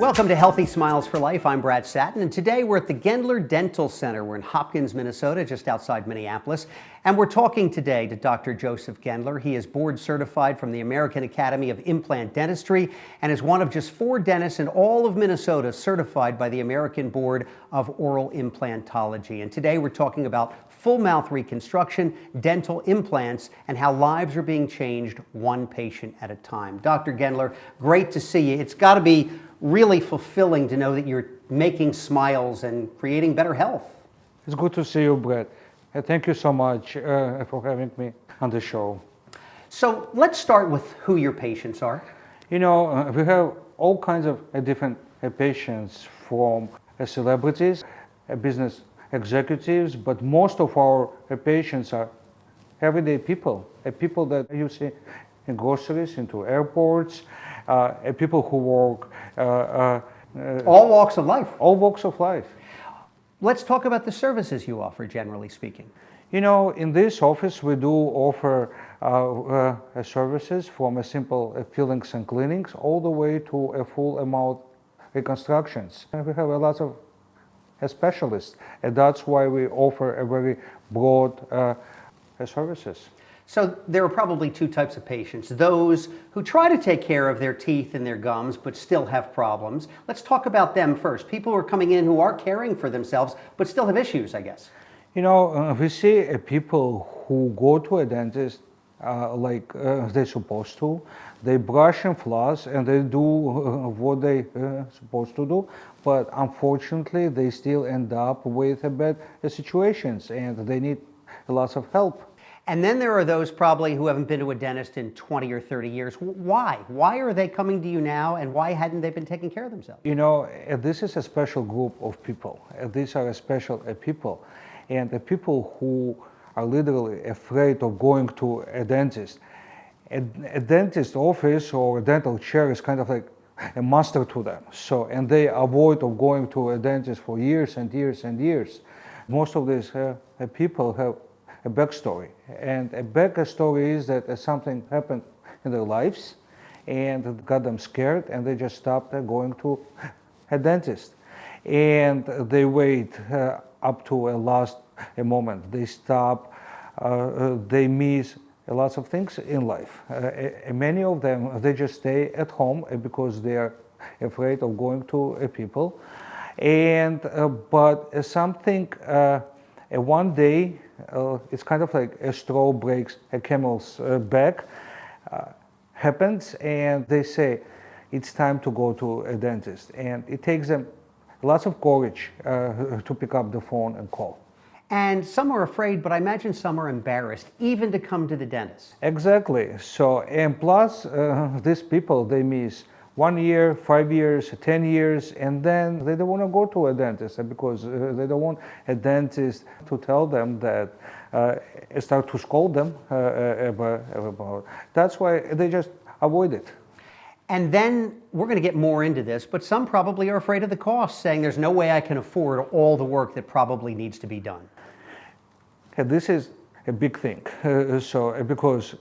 Welcome to Healthy Smiles for Life. I'm Brad Satin, and today we're at the Gendler Dental Center. We're in Hopkins, Minnesota, just outside Minneapolis, and we're talking today to Dr. Joseph Gendler. He is board certified from the American Academy of Implant Dentistry and is one of just 4 dentists in all of Minnesota certified by the American Board of Oral Implantology. And today we're talking about full mouth reconstruction, dental implants, and how lives are being changed one patient at a time. Dr. Gendler, great to see you. It's got to be really fulfilling to know that you're making smiles and creating better health. It's good to see you, Brett. Thank you so much for having me on the show. So let's start with who your patients are. You know, we have all kinds of different patients, from celebrities, business executives, but most of our patients are everyday people, people that you see in groceries, into airports, people who work. All walks of life. All walks of life. Let's talk about the services you offer, generally speaking. You know, in this office we do offer services from a simple fillings and cleanings all the way to a full mouth reconstructions. And we have a lot of specialists, and that's why we offer a very broad services. So there are probably 2 types of patients: those who try to take care of their teeth and their gums but still have problems. Let's talk about them first. People who are coming in who are caring for themselves but still have issues, I guess. You know, we see people who go to a dentist like they're supposed to. They brush and floss and they do what they're supposed to do, but unfortunately they still end up with bad situations and they need lots of help. And then there are those probably who haven't been to a dentist in 20 or 30 years. Why? Why are they coming to you now, and why hadn't they been taking care of themselves? You know, this is a special group of people. These are special people. And the people who are literally afraid of going to a dentist. A dentist office or a dental chair is kind of like a monster to them. So, and they avoid of going to a dentist for years and years and years. Most of these people have a backstory, and a backstory is that something happened in their lives and it got them scared, and they just stopped going to a dentist, and they wait up to a last moment. They stop, they miss lots of things in life. Many of them, they just stay at home because they are afraid of going to people, and but something one day, it's kind of like a straw breaks a camel's back, happens, and they say it's time to go to a dentist. And it takes them lots of courage to pick up the phone and call. And some are afraid, but I imagine some are embarrassed even to come to the dentist. Exactly. So, and plus these people, they miss 1 year, 5 years, 10 years, and then they don't want to go to a dentist because they don't want a dentist to tell them that, start to scold them about. That's why they just avoid it. And then we're going to get more into this, but some probably are afraid of the cost, saying there's no way I can afford all the work that probably needs to be done. This is a big thing. Because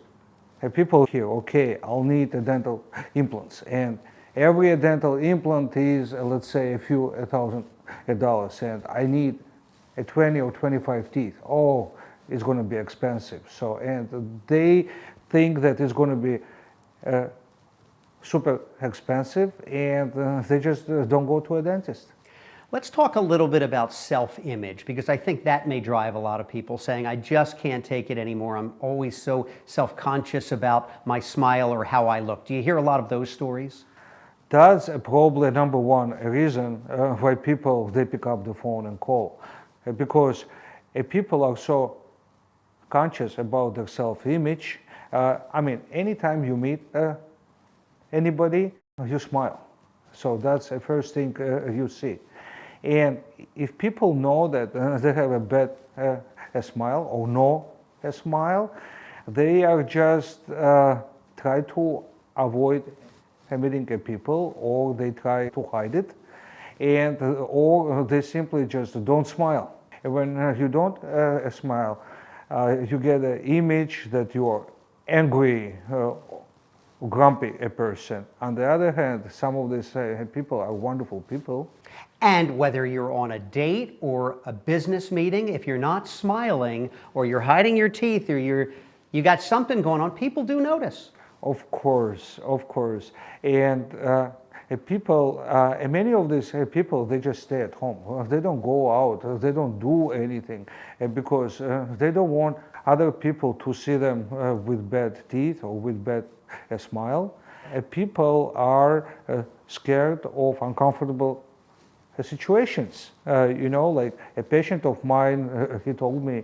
people hear, okay, I'll need a dental implants, and every dental implant is, let's say, a few $1,000, and I need a 20 or 25 teeth. Oh, it's going to be expensive. So, and they think that it's going to be super expensive, and they just don't go to a dentist. Let's talk a little bit about self-image, because I think that may drive a lot of people saying, I just can't take it anymore. I'm always so self-conscious about my smile or how I look. Do you hear a lot of those stories? That's probably number one reason why people, they pick up the phone and call. Because people are so conscious about their self-image. I mean, anytime you meet anybody, you smile. So that's the first thing you see. And if people know that they have a bad a smile or no a smile, they are just try to avoid meeting people, or they try to hide it, and or they simply just don't smile. And when you don't smile, you get an image that you are angry grumpy a person. On the other hand, some of these people are wonderful people. And whether you're on a date or a business meeting, if you're not smiling or you're hiding your teeth or you got something going on, people do notice. Of course, of course. And people, many of these people, they just stay at home. They don't go out. They don't do anything because they don't want other people to see them with bad teeth or with bad smile. People are scared of uncomfortable situations. Like a patient of mine, he told me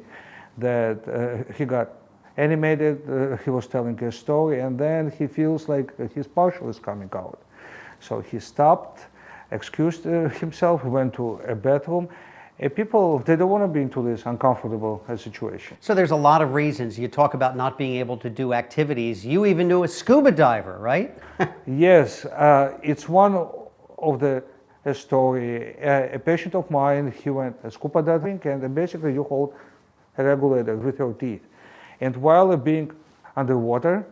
that he got animated, he was telling a story, and then he feels like his partial is coming out. So he stopped, excused himself, went to a bathroom. People, they don't want to be into this uncomfortable situation. So there's a lot of reasons. You talk about not being able to do activities. You even knew a scuba diver, right? Yes, it's one of the story. A patient of mine, he went scuba diving, and basically you hold a regulator with your teeth. And while being underwater,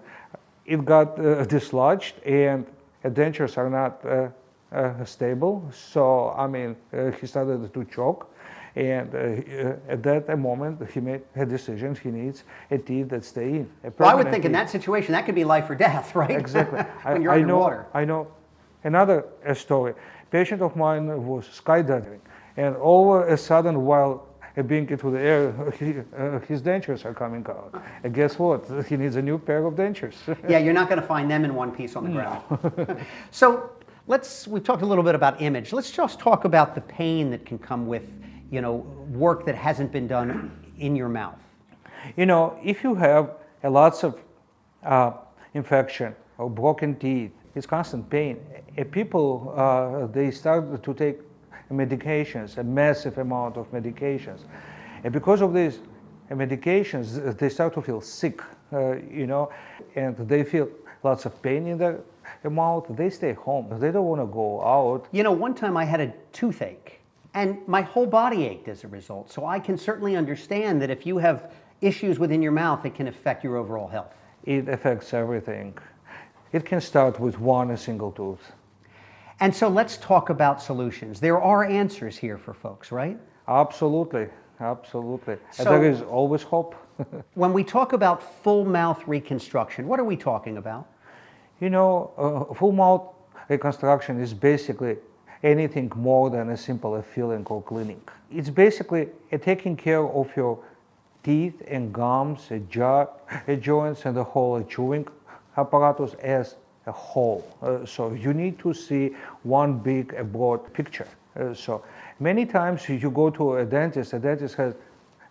it got dislodged, and dentures are not stable. So, I mean, he started to choke. And at that moment, he made a decision. He needs a teeth that stay in. Well, I would think in that situation, that could be life or death, right? Exactly. When you're underwater. I know another story. A patient of mine was skydiving, and all of a sudden, while being into the air, his dentures are coming out. And guess what? He needs a new pair of dentures. Yeah, you're not going to find them in one piece on the ground. So we've talked a little bit about image. Let's just talk about the pain that can come with, work that hasn't been done in your mouth. If you have lots of infection or broken teeth, it's constant pain. People, they start to take medications, a massive amount of medications. And because of these medications, they start to feel sick, and they feel lots of pain in their mouth. They stay home. They don't want to go out. One time I had a toothache, and my whole body ached as a result. So I can certainly understand that if you have issues within your mouth, it can affect your overall health. It affects everything. It can start with one single tooth. And so let's talk about solutions. There are answers here for folks, right? Absolutely, absolutely. So, there is always hope. When we talk about full mouth reconstruction, what are we talking about? Full mouth reconstruction is basically anything more than a simple filling or cleaning. It's basically taking care of your teeth and gums, jaw, joints, and the whole chewing apparatus as a whole. So you need to see one big, broad picture. So many times you go to a dentist has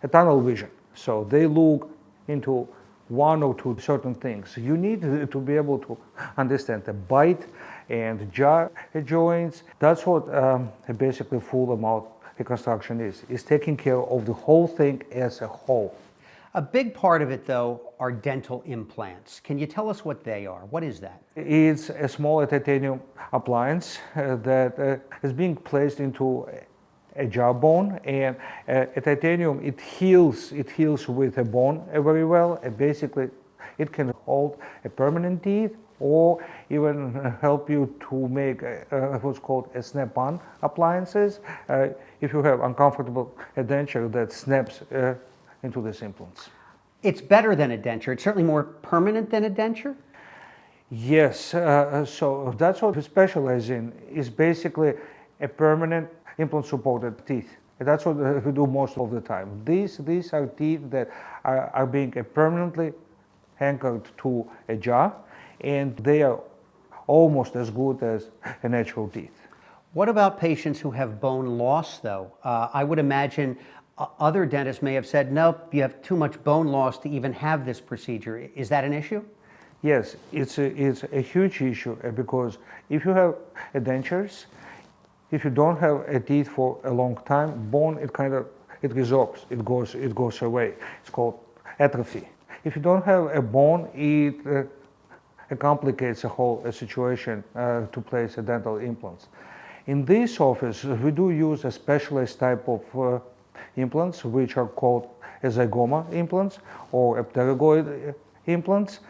a tunnel vision. So they look into one or two certain things. You need to be able to understand the bite and jaw joints. That's what basically full mouth reconstruction is taking care of the whole thing as a whole. A big part of it, though, are dental implants. Can you tell us what they are? What is that? It's a small titanium appliance that is being placed into a jawbone, and a titanium, it heals with a bone very well. Basically, it can hold a permanent teeth or even help you to make what's called a snap-on appliances if you have uncomfortable denture that snaps into these implants. It's better than a denture. It's certainly more permanent than a denture? Yes, so that's what we specialize in, is basically a permanent implant-supported teeth. That's what we do most of the time. These are teeth that are being permanently anchored to a jaw, and they are almost as good as a natural teeth. What about patients who have bone loss, though? I would imagine other dentists may have said, nope, you have too much bone loss to even have this procedure. Is that an issue? Yes, it's a huge issue because if you have dentures, if you don't have a teeth for a long time, bone it resorbs, it goes away. It's called atrophy. If you don't have a bone, it complicates the whole situation to place a dental implants. In this office, we do use a specialized type of implants, which are called zygoma implants or pterygoid implants.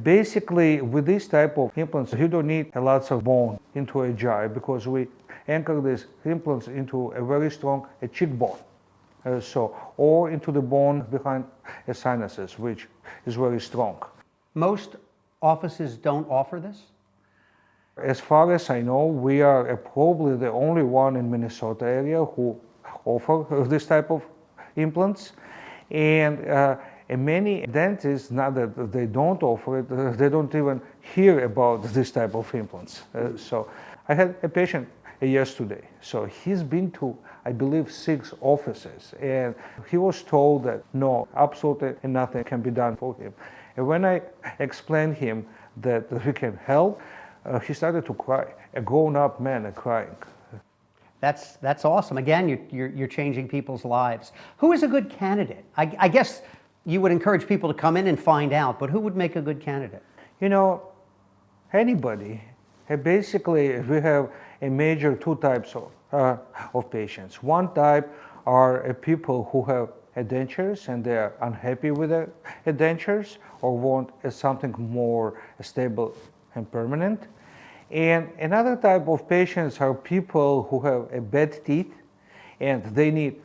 Basically, with this type of implants, you don't need a lot of bone into a jar because we anchor these implants into a very strong cheekbone. Or into the bone behind the sinuses, which is very strong. Most offices don't offer this? As far as I know, we are probably the only one in Minnesota area who offer this type of implants. And many dentists, not that they don't offer it, they don't even hear about this type of implants. So I had a patient yesterday. So he's been to, I believe, 6 offices, and he was told that no, absolutely nothing can be done for him. And when I explained him that we can help, he started to cry. A grown-up man crying. That's awesome. Again, you're changing people's lives. Who is a good candidate? I guess you would encourage people to come in and find out, but who would make a good candidate? You know, anybody. Basically, we have a major 2 types of patients. One type are people who have dentures and they are unhappy with their dentures or want something more stable and permanent. And another type of patients are people who have bad teeth and they need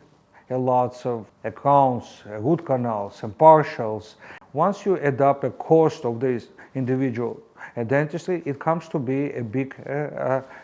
lots of crowns, root canals, and partials. Once you add up a cost of this individual dentistry, it comes to be a big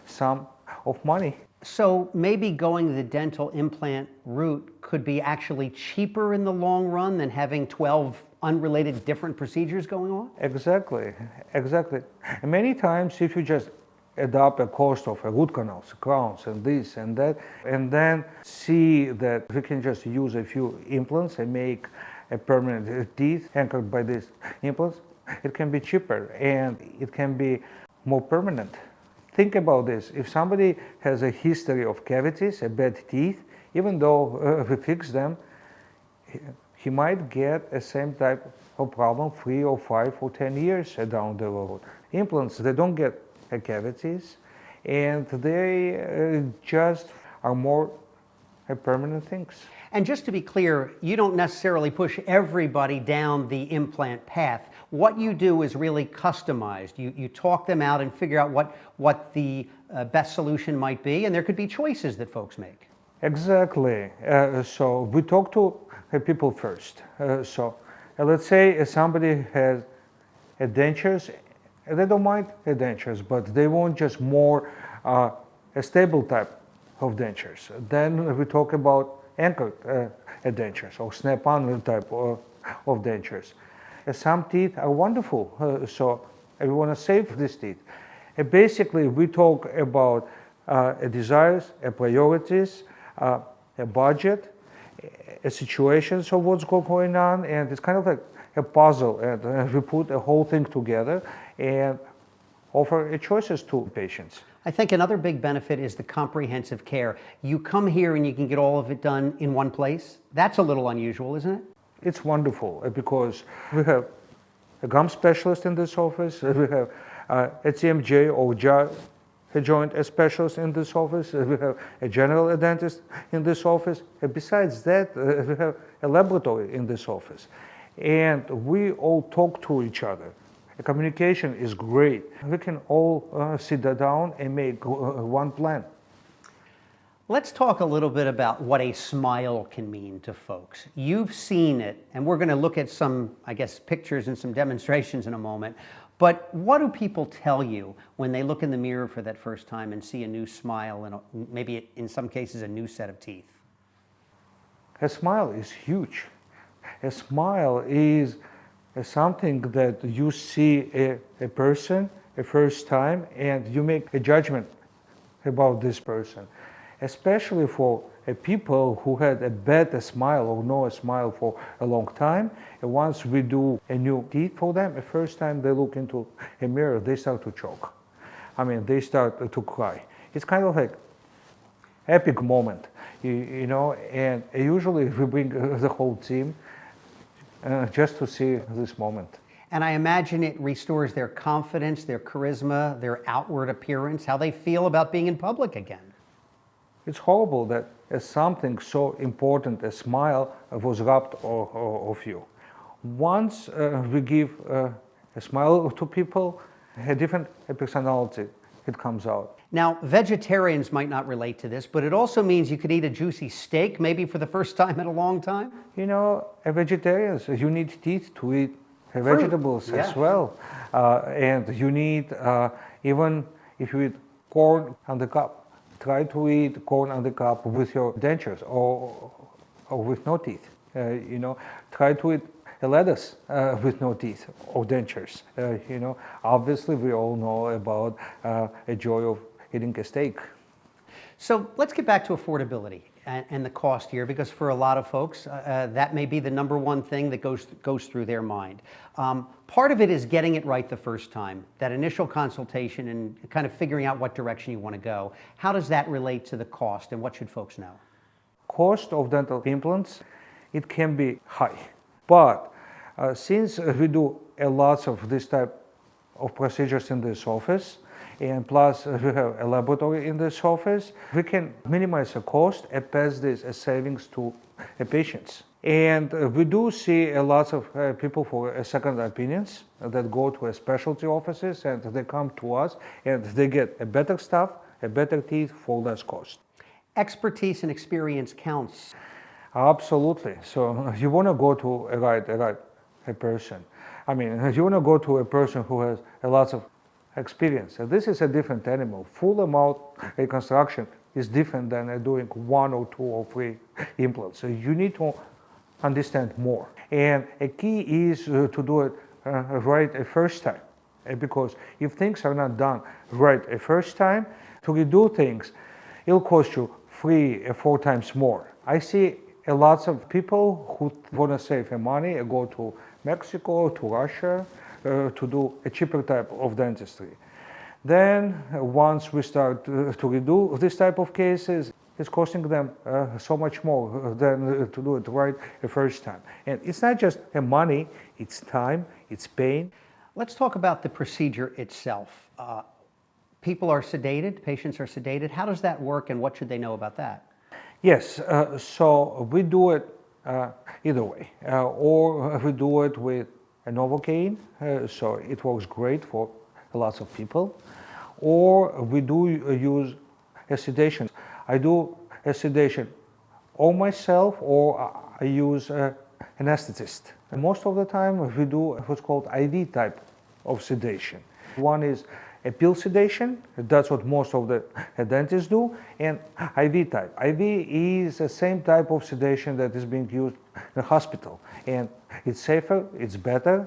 sum of money. So maybe going the dental implant route could be actually cheaper in the long run than having 12 unrelated different procedures going on? Exactly. And many times if you just add up a cost of root canals, crowns, and this and that, and then see that we can just use a few implants and make a permanent teeth anchored by these implants, it can be cheaper and it can be more permanent. Think about this. If somebody has a history of cavities, bad teeth, even though we fix them, he might get the same type of problem 3 or 5 or 10 years down the road. Implants, they don't get cavities, and they just are more permanent things. And just to be clear, you don't necessarily push everybody down the implant path. What you do is really customized. You talk them out and figure out what the best solution might be, and there could be choices that folks make. Exactly. So we talk to people first. Let's say somebody has dentures. They don't mind dentures, but they want just more a stable type of dentures. Then we talk about anchored dentures or snap-on type of dentures. Some teeth are wonderful, so we want to save these teeth. Basically, we talk about desires, priorities, a budget, situations of what's going on, and it's kind of like a puzzle, and we put a whole thing together and offer choices to patients. I think another big benefit is the comprehensive care. You come here and you can get all of it done in one place. That's a little unusual, isn't it? It's wonderful because we have a gum specialist in this office, we have a TMJ or jaw joint specialist in this office, we have a general dentist in this office. Besides that, we have a laboratory in this office. And we all talk to each other. The communication is great. We can all sit down and make one plan. Let's talk a little bit about what a smile can mean to folks. You've seen it, and we're going to look at some, I guess, pictures and some demonstrations in a moment. But what do people tell you when they look in the mirror for that first time and see a new smile and maybe in some cases a new set of teeth? A smile is huge. A smile is something that you see a person a first time and you make a judgment about this person. Especially for people who had a bad smile or no smile for a long time. And once we do a new teeth for them, the first time they look into a mirror, they start to choke. I mean, they start to cry. It's kind of like epic moment, you know, and usually we bring the whole team just to see this moment. And I imagine it restores their confidence, their charisma, their outward appearance, how they feel about being in public again. It's horrible that something so important, a smile, was robbed of you. Once we give a smile to people, a different personality, it comes out. Now, vegetarians might not relate to this, but it also means you could eat a juicy steak, maybe for the first time in a long time. You know, as vegetarians, you need teeth to eat vegetables as well. And you need, even if you eat corn on the cob, try to eat corn on the cob with your dentures or with no teeth. You know, try to eat a lettuce with no teeth or dentures. You know, obviously we all know about a joy of eating a steak. So let's get back to affordability and the cost here, because for a lot of folks, that may be the number one thing that goes through their mind. Part of it is getting it right the first time, that initial consultation and kind of figuring out what direction you want to go. How does that relate to the cost, and what should folks know? Cost of dental implants, it can be high, but since we do a lot of this type of procedures in this office, and plus we have a laboratory in this office, we can minimize the cost and pass this as savings to patients. And we do see a lot of people for second opinions that go to specialty offices, and they come to us and they get a better stuff, a better teeth for less cost. Expertise and experience counts. Absolutely. So you want to go to a right person. I mean, you want to go to a person who has a lot of experience. And this is a different animal. Full amount reconstruction is different than doing 1 or 2 or 3 implants. So you need to understand more. And a key is to do it right a first time. Because if things are not done right a first time, to redo things, it'll cost you 3 or 4 times more. I see a lot of people who want to save money and go to Mexico, to Russia, to do a cheaper type of dentistry. Then once we start to redo this type of cases, it's costing them so much more than to do it right the first time. And it's not just money, it's time, it's pain. Let's talk about the procedure itself. People are sedated, patients are sedated. How does that work, and what should they know about that? Yes, so we do it either way, or we do it with a Novocaine, so it works great for lots of people, or we do use a sedation. I do a sedation or myself, or I use an anesthetist. And most of the time we do what's called IV type of sedation. One is a pill sedation, that's what most of the dentists do, and IV type. IV is the same type of sedation that is being used in the hospital, and it's safer, it's better.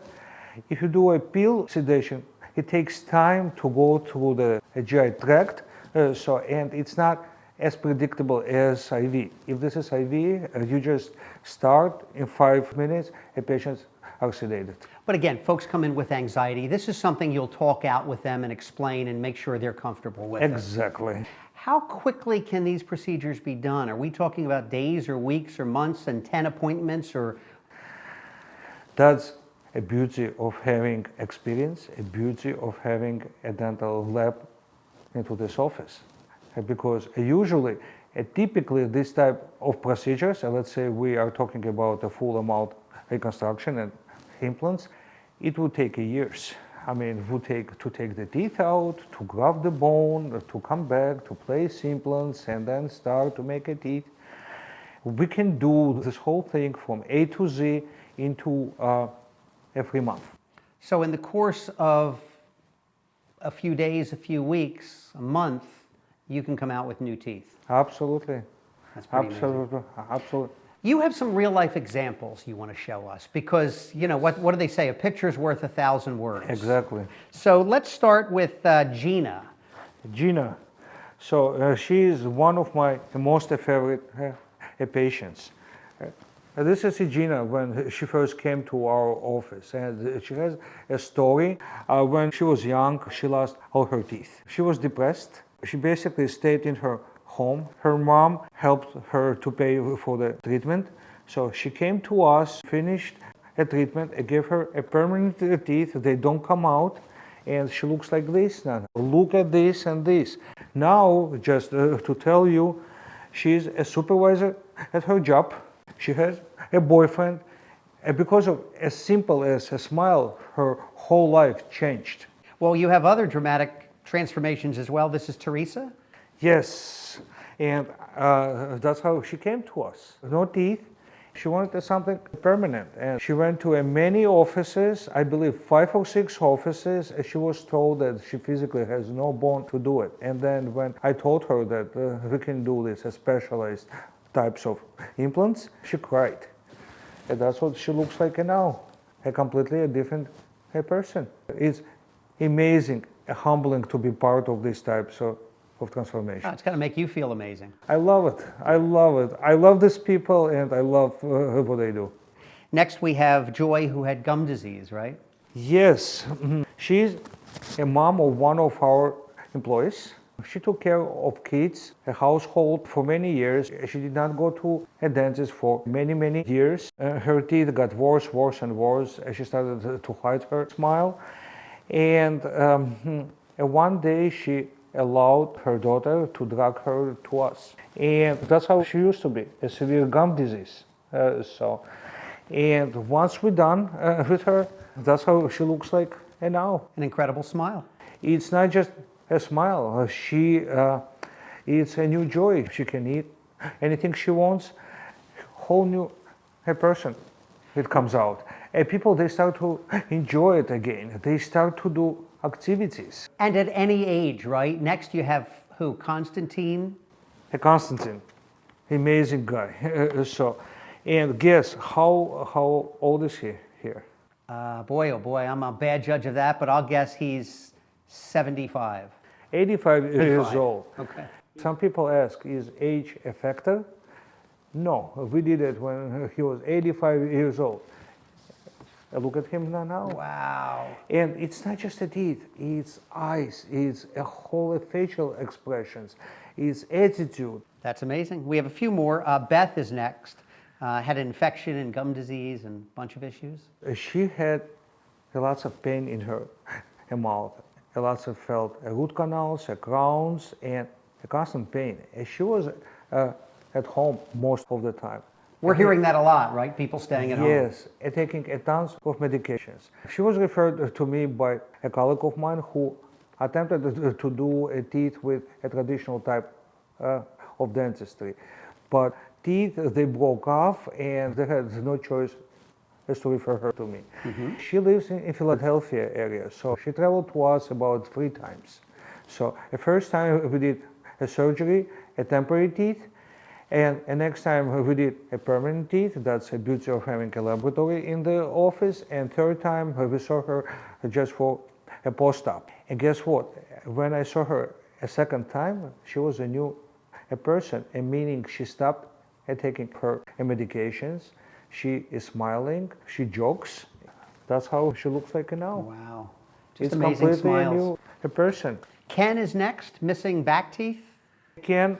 If you do a pill sedation, it takes time to go through the GI tract, and it's not as predictable as IV. If this is IV, you just start in 5 minutes, a patient are sedated. But again, folks come in with anxiety. This is something you'll talk out with them and explain and make sure they're comfortable with. Exactly. How quickly can these procedures be done? Are we talking about days or weeks or months and 10 appointments, or? That's a beauty of having experience, a beauty of having a dental lab into this office. Because usually, typically this type of procedures, let's say we are talking about a full amount reconstruction and implants, it would take years. I mean, it would take to take the teeth out, to graft the bone, to come back, to place implants, and then start to make a teeth. We can do this whole thing from A to Z into every month. So in the course of a few days, a few weeks, a month, you can come out with new teeth. Absolutely. That's pretty Absolutely. amazing. Absolutely. You have some real life examples you want to show us, because, you know, what do they say? A picture's worth 1,000 words. Exactly. So let's start with Gina. Gina. So she is one of my most favorite patients. This is Gina when she first came to our office, and she has a story. When she was young, she lost all her teeth. She was depressed. She basically stayed in her home. Her mom helped her to pay for the treatment. So she came to us, finished a treatment, and gave her a permanent teeth. They don't come out, and she looks like this now. Look at this and this. Now, just to tell you, she's a supervisor at her job. She has a boyfriend, And because of as simple as a smile, her whole life changed. Well, you have other dramatic transformations as well. This is Teresa. Yes, and that's how she came to us. No teeth. She wanted something permanent, and she went to many offices, I believe 5 or 6 offices, and she was told that she physically has no bone to do it. And then when I told her that we can do this as specialized types of implants, she cried. And that's what she looks like now, a completely different person. It's amazing, humbling to be part of these types of transformation. Oh, it's got to make you feel amazing. I love it. I love it. I love these people, and I love what they do. Next, we have Joy, who had gum disease, right? Yes, she's a mom of one of our employees. She took care of kids, a household for many years. She did not go to a dentist for many, many years. Her teeth got worse, worse, and worse. She started to hide her smile. And one day she allowed her daughter to drag her to us. And that's how she used to be, a severe gum disease. And once we're done with her, that's how she looks like now. An incredible smile. It's not just a smile. It's a new joy. She can eat anything she wants. Whole new person. It comes out. And people, they start to enjoy it again. They start to do activities. And at any age, right? Next, you have who? Constantine? Constantine, amazing guy. And guess how old is he here? Boy, oh boy, I'm a bad judge of that, but I'll guess he's 75. 85 years old. Okay. Some people ask, is age a factor? No, we did it when he was 85 years old. Look at him now. Wow. And it's not just the teeth, it's eyes, it's a whole facial expressions, it's attitude. That's amazing. We have a few more. Beth is next. Had an infection and gum disease and a bunch of issues. She had lots of pain in her mouth, lots of felt root canals, crowns, and a constant pain. She was at home most of the time. We're hearing that a lot, right? People staying at home. Yes, and taking tons of medications. She was referred to me by a colleague of mine who attempted to do a teeth with a traditional type of dentistry. But teeth, they broke off, and they had no choice as to refer her to me. Mm-hmm. She lives in Philadelphia area, so she traveled to us about 3 times. So the first time we did a surgery, a temporary teeth, and next time we did a permanent teeth. That's a beauty of having a laboratory in the office. And third time we saw her just for a post-op. And guess what? When I saw her a second time, she was a new person, and meaning she stopped taking her medications. She is smiling. She jokes. That's how she looks like now. Wow. Just It's amazing completely smiles. a new person. Ken is next, missing back teeth. Ken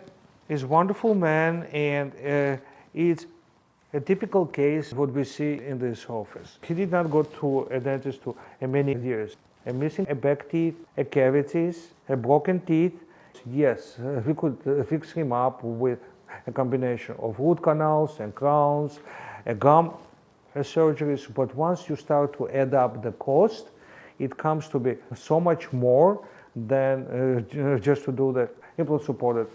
is a wonderful man, and it's a typical case what we see in this office. He did not go to a dentist for many years. Missing a back teeth, a cavities, a broken teeth. Yes, we could fix him up with a combination of root canals and crowns, a gum surgeries. But once you start to add up the cost, it comes to be so much more than just to do the implant-supported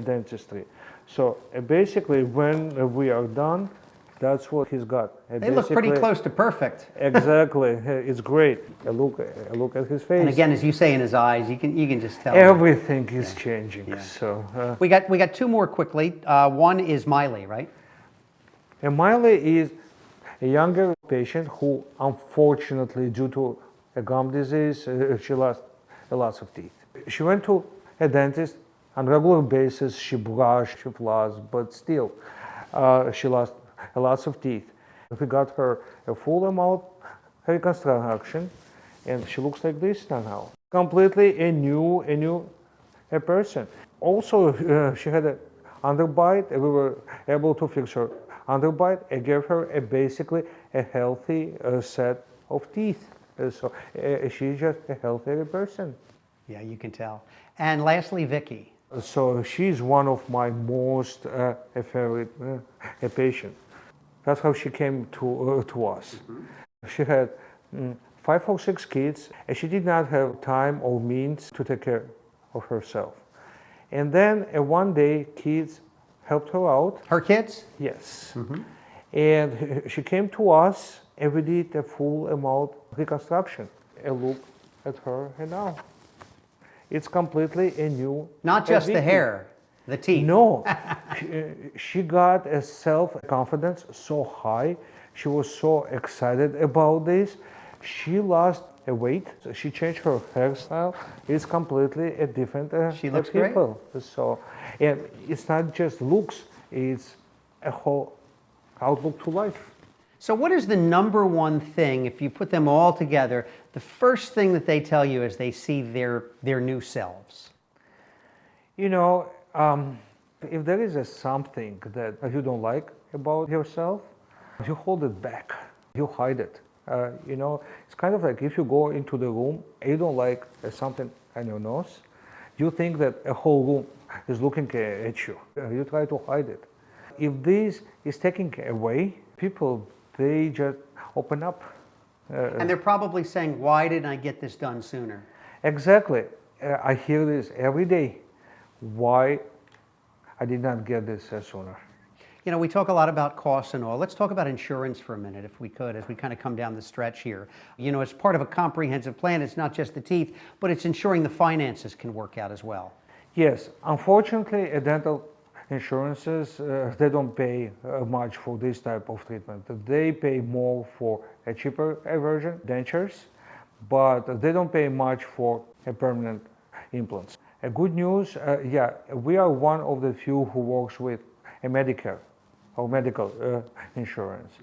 dentistry. So basically, when we are done, that's what he's got. They look pretty close to perfect. Exactly, it's great. Look at his face. And again, as you say, in his eyes, you can just tell. Everything is changing. Yeah. So we got 2 more quickly. One is Miley, right? and Miley is a younger patient who, unfortunately, due to a gum disease, she lost lots of teeth. She went to a dentist on a regular basis. She brushed, she flossed, but still, she lost lots of teeth. We got her a full amount reconstruction, and she looks like this now. Completely a new person. Also, she had an underbite, and we were able to fix her underbite and give her basically a healthy set of teeth. So she's just a healthier person. Yeah, you can tell. And lastly, Vicky. So she's one of my most favorite patient. That's how she came to us. She had 5 or 6 kids, and she did not have time or means to take care of herself. And then one day, kids helped her out. Her kids? Yes. And she came to us, and we did a full amount reconstruction. And look at her and now. It's completely a new. Not just the hair, the teeth. No, she got a self-confidence so high. She was so excited about this. She lost a weight. She changed her hairstyle. It's completely a different She looks people. So, and it's not just looks. It's a whole outlook to life. So what is the number one thing, if you put them all together, the first thing that they tell you as they see their new selves? You know, if there is something that you don't like about yourself, you hold it back. You hide it. You know, it's kind of like if you go into the room and you don't like something on your nose, you think that a whole room is looking at you. You try to hide it. If this is taken away, people, they just open up. And they're probably saying, why didn't I get this done sooner? Exactly. I hear this every day. Why I did not get this sooner. You know, we talk a lot about costs and all. Let's talk about insurance for a minute, if we could, as we kind of come down the stretch here. You know, as part of a comprehensive plan, it's not just the teeth, but it's ensuring the finances can work out as well. Yes, unfortunately, dental insurances, they don't pay much for this type of treatment. They pay more for a cheaper version, dentures, but they don't pay much for a permanent implants. Good news, yeah, we are one of the few who works with a Medicare or medical insurance.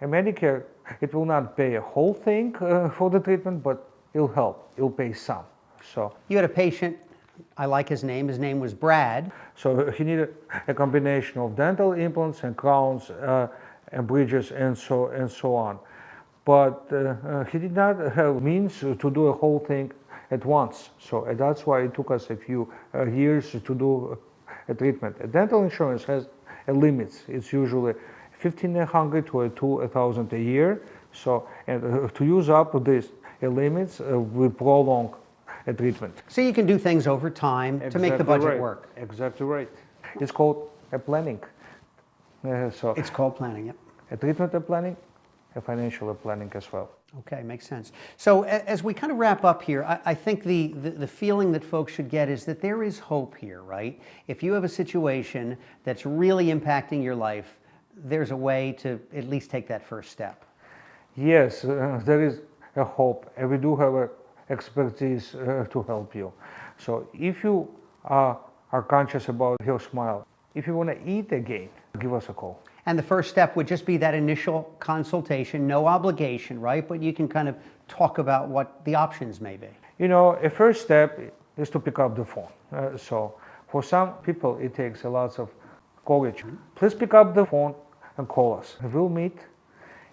A Medicare, it will not pay a whole thing for the treatment, but it'll help. It'll pay some. So you had a patient, I like his name. His name was Brad. So he needed a combination of dental implants and crowns and bridges and so on. But he did not have means to do a whole thing at once. So that's why it took us a few years to do a treatment. A dental insurance has a limit. It's usually $1,500 to $2,000 a year. So, and to use up this limits, we prolong a treatment. So you can do things over time to make the budget right. work. Exactly right. It's called a planning. So it's called planning, yep. A treatment planning, a financial planning as well. Okay, makes sense. So as we kind of wrap up here, I think the feeling that folks should get is that there is hope here, right? If you have a situation that's really impacting your life, there's a way to at least take that first step. Yes, there is a hope, and we do have expertise to help you. So if you are conscious about your smile, if you want to eat again, give us a call. And the first step would just be that initial consultation, no obligation, right? But you can kind of talk about what the options may be. You know, a first step is to pick up the phone. So for some people, it takes a lot of courage. Please pick up the phone and call us. We'll meet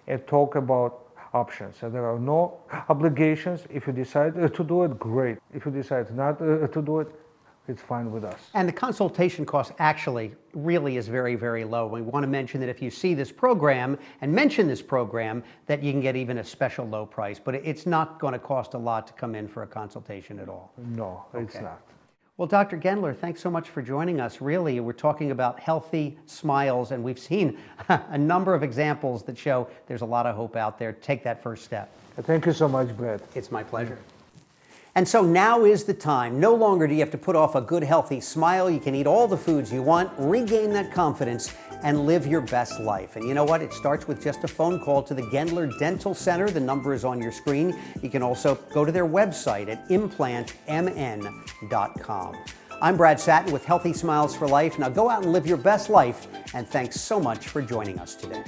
and talk about options. And there are no obligations. If you decide to do it, great. If you decide not to do it, it's fine with us. And the consultation cost actually really is very, very low. We want to mention that if you see this program and mention this program, that you can get even a special low price. But it's not going to cost a lot to come in for a consultation at all. No, it's not. Well, Dr. Gendler, thanks so much for joining us. Really, we're talking about healthy smiles, and we've seen a number of examples that show there's a lot of hope out there. Take that first step. Thank you so much, Brad. It's my pleasure. And so now is the time. No longer do you have to put off a good, healthy smile. You can eat all the foods you want, regain that confidence, and live your best life. And you know what? It starts with just a phone call to the Gendler Dental Center. The number is on your screen. You can also go to their website at implantmn.com. I'm Brad Satin with Healthy Smiles for Life. Now go out and live your best life, and thanks so much for joining us today.